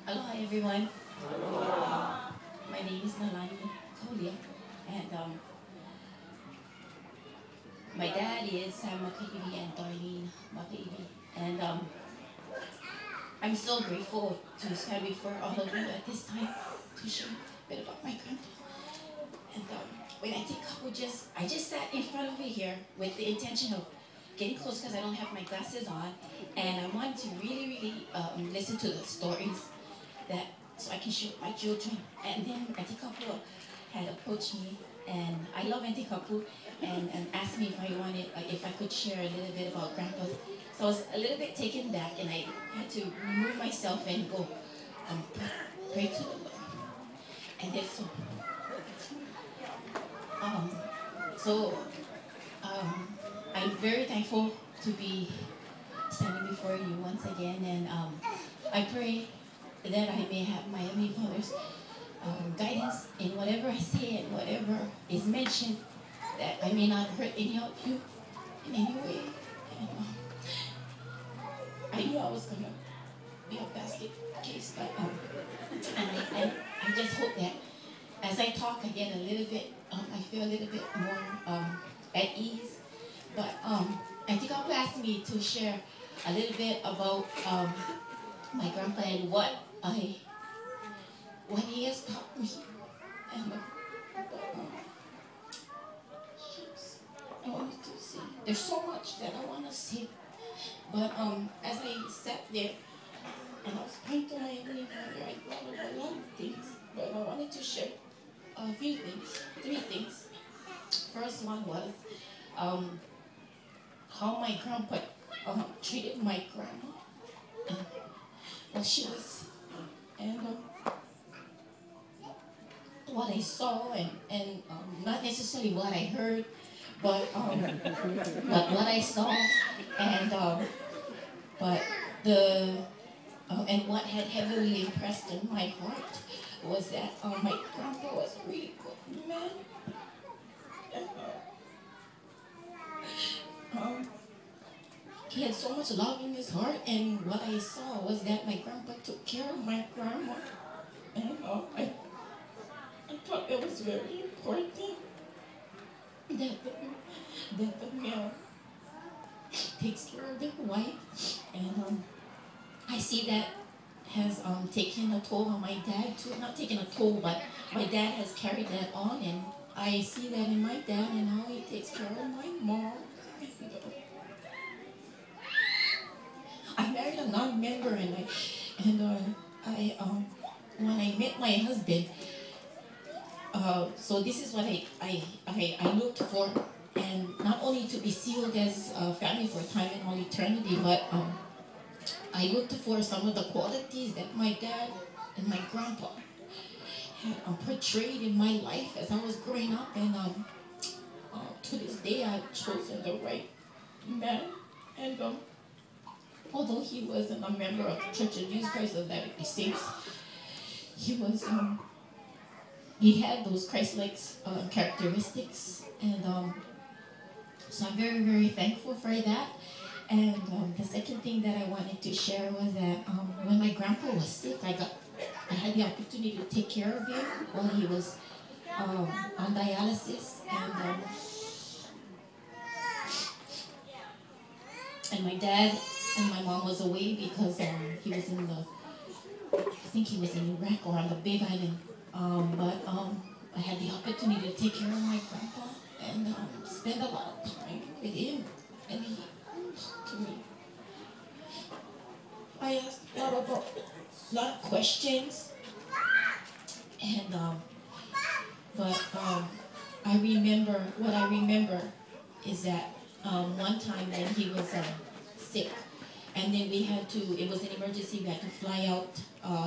Aloha everyone. My name is Nalani Kolia, and my dad is Makaiwi and Darlene Makaiwi. And I'm so grateful to stand before all of you at this time to share a bit about my grandpa. And when I take couple, I just sat in front of you here with the intention of getting close because I don't have my glasses on, and I want to really listen to the stories that so I can share with my children. And then Auntie Kapu had approached me, and I love Auntie Kapu, and asked me if I wanted, if I could share a little bit about Grandpa. So I was a little bit taken back, and I had to remove myself and go pray to the Lord. And then I'm very thankful to be standing before you once again, and I pray that I may have my Heavenly Father's guidance in whatever I say and whatever is mentioned, that I may not hurt any of you in any way. And, I knew I was going to be a basket case, but and I just hope that as I talk again a little bit, I feel a little bit more at ease. But I think I'll ask me to share a little bit about my grandpa and what he has taught me. And I wanted to say, there's so much that I want to say, but as I sat there and I was praying to my Heavenly Father, I thought of a lot of things, but I wanted to share a few things, three things. First one was how my grandpa treated my grandma while she was sick, and what I saw, and not necessarily what I heard, but what I saw, and but and what had heavily impressed in my heart was that my grandpa was a really good man. And, he had so much love in his heart, and what I saw was that my grandpa took care of my grandma, and I thought it was very important that the male takes care of their wife, and I see that has taken a toll on my dad too. Not taken a toll, but my dad has carried that on, and I see that in my dad and how he takes care of my mom. I married a non-member, and when I met my husband, so this is what I looked for, and not only to be sealed as a family for time and all eternity, but I looked for some of the qualities that my dad and my grandpa had portrayed in my life as I was growing up, and to this day I've chosen the right man. And although he wasn't a member of the Church of Jesus Christ of Latter-day Saints, he was he had those Christ-like characteristics, and so I'm very thankful for that. And the second thing that I wanted to share was that when my grandpa was sick, I had the opportunity to take care of him while he was on dialysis, and my dad and my mom was away because he was in I think he was in Iraq or on the Big Island. But I had the opportunity to take care of my grandpa and spend a lot of time with him, and he talked to me. I asked a lot of questions, and but what I remember is that one time when he was sick, and then it was an emergency, we had to fly out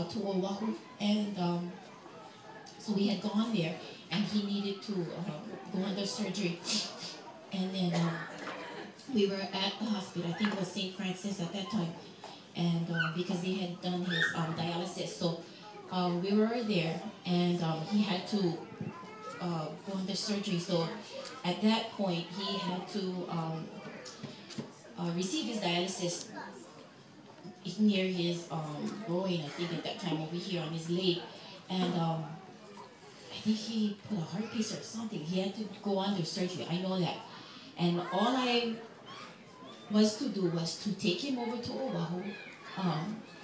to Oahu, and so we had gone there, and he needed to go under surgery, and then we were at the hospital. I think it was St. Francis at that time, and because he had done his dialysis, so we were there, and he had to go under surgery. So at that point, he had to receive his dialysis near his groin, I think at that time over here on his leg, and I think he put a heart piece or something. He had to go under surgery. I know that, and all I was to do was to take him over to Oahu,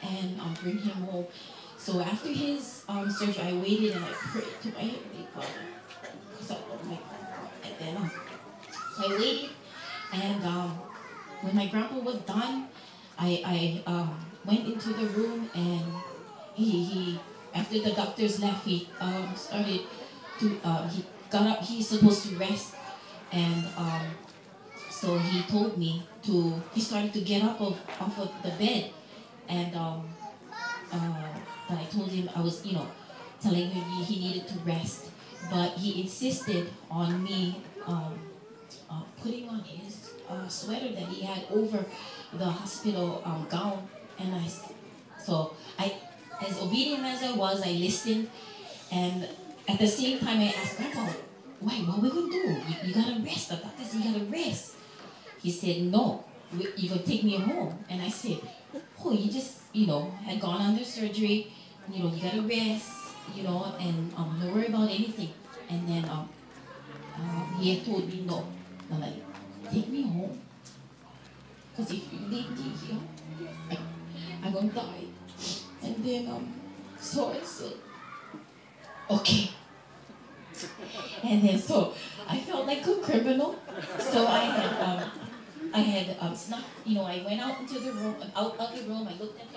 and bring him home. So after his surgery, I waited and I prayed to my Heavenly Father, because I love my grandpa. And then, so I waited, and when my grandpa was done, I went into the room, and he after the doctors left, he started to he got up. He's supposed to rest, and so he told me to. He started to get up off of the bed, and but I told him I was, telling him he needed to rest, but he insisted on me putting on his sweater that he had over the hospital gown, and I, as obedient as I was, I listened, and at the same time I asked Grandpa, "Why? What we gonna do? You gotta rest. The doctor said you gotta rest." He said, "No, you're gonna take me home," and I said, "Oh, you just, had gone under surgery. You gotta rest, and don't worry about anything." And then he had told me no. I'm like, "Take me home, because if you leave me here, I'm gonna die." And then so I said, "Okay." And then so I felt like a criminal. So I had snuck, I went out into the room, out of the room. I looked at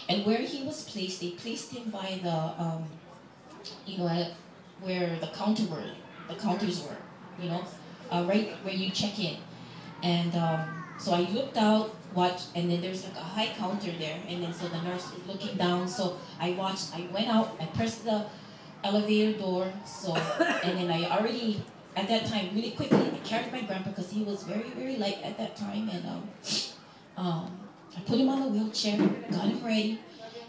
and where he was placed. They placed him by the, where the counters were, right where you check in. And so I looked out, watched, and then there's like a high counter there. And then so the nurse is looking down. So I watched. I went out. I pressed the elevator door. So and then I already. At that time, really quickly, I carried my grandpa because he was very, very light at that time, and I put him on the wheelchair, got him ready,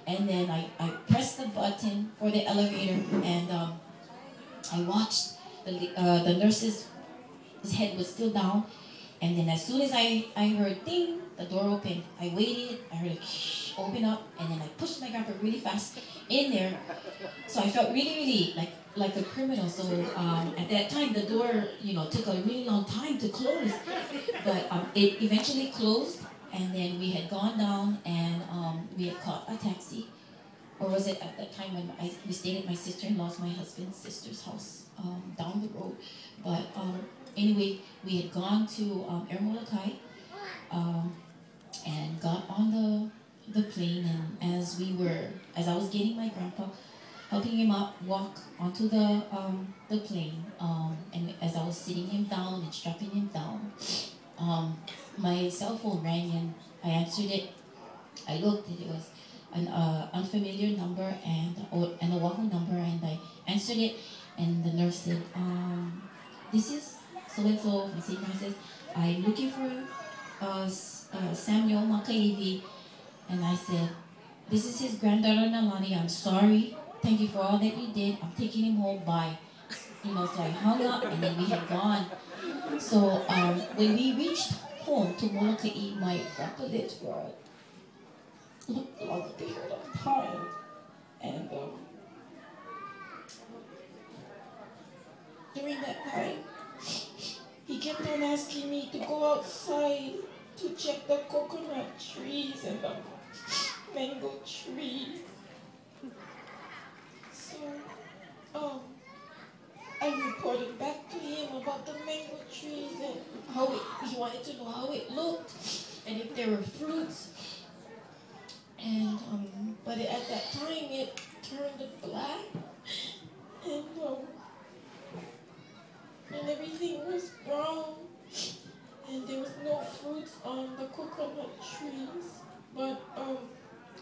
and then I pressed the button for the elevator, and I watched the nurse's his head was still down, and then as soon as I heard ding, the door opened. I waited, I heard it open up, and then I pushed my grandpa really fast in there. So I felt really, really like a criminal. So at that time, the door, took a really long time to close, but it eventually closed. And then we had gone down, and we had caught a taxi, or was it at that time when we stayed at my sister-in-law's, my husband's sister's house down the road. But anyway, we had gone to Air Molokai and got on the plane, and as I was getting my grandpa, helping him up, walk onto the plane, and as I was sitting him down and strapping him down, my cell phone rang, and I answered it. I looked, and it was an unfamiliar number and an Oahu number, and I answered it, and the nurse said, "This is so-and-so from St. Francis. I'm looking for Samuel Makaiwi." And I said, "This is his granddaughter Nalani. I'm sorry. Thank you for all that you did. I'm taking him home. Bye." So I hung up, and then we had gone. So when we reached home to Molokai, my grandpa lived for a long period of time. And during that time, he kept on asking me to go outside to check the coconut trees and the mango trees. So I reported back to him about the mango trees and he wanted to know how it looked and if there were fruits. And but at that time it turned black, and everything was brown, and there was no fruits on the coconut trees. But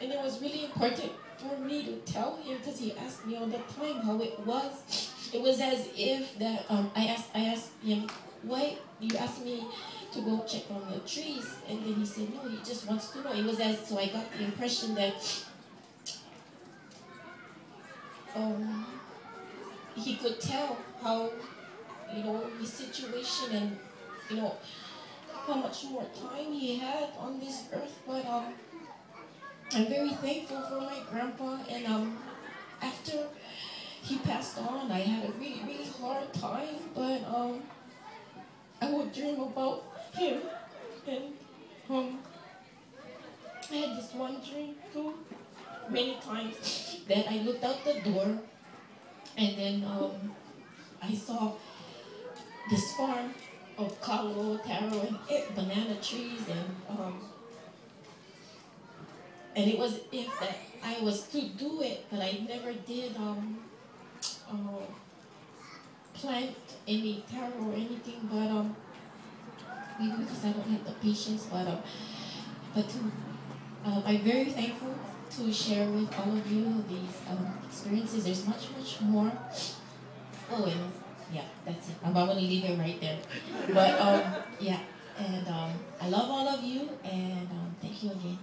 and it was really important for me to tell him, because he asked me all the time how it was. It was as if that I asked him, "Why you asked me to go check on the trees?" And then he said, "No, he just wants to know." It was so I got the impression that he could tell how, his situation and, how much more time he had on this earth. But I'm very thankful for my grandpa, and after he passed on, I had a really, really hard time, but I would dream about him, and um, I had this one dream too, many times, that I looked out the door, and then I saw this farm of kalo, taro, and banana trees, and it was if that I was to do it, but I never did uh, plant any taro or anything, but maybe because I don't have the patience, but I'm very thankful to share with all of you these experiences. There's much, much more. Oh, and yeah, that's it. I'm going to leave it right there. But yeah, and I love all of you, and thank you again.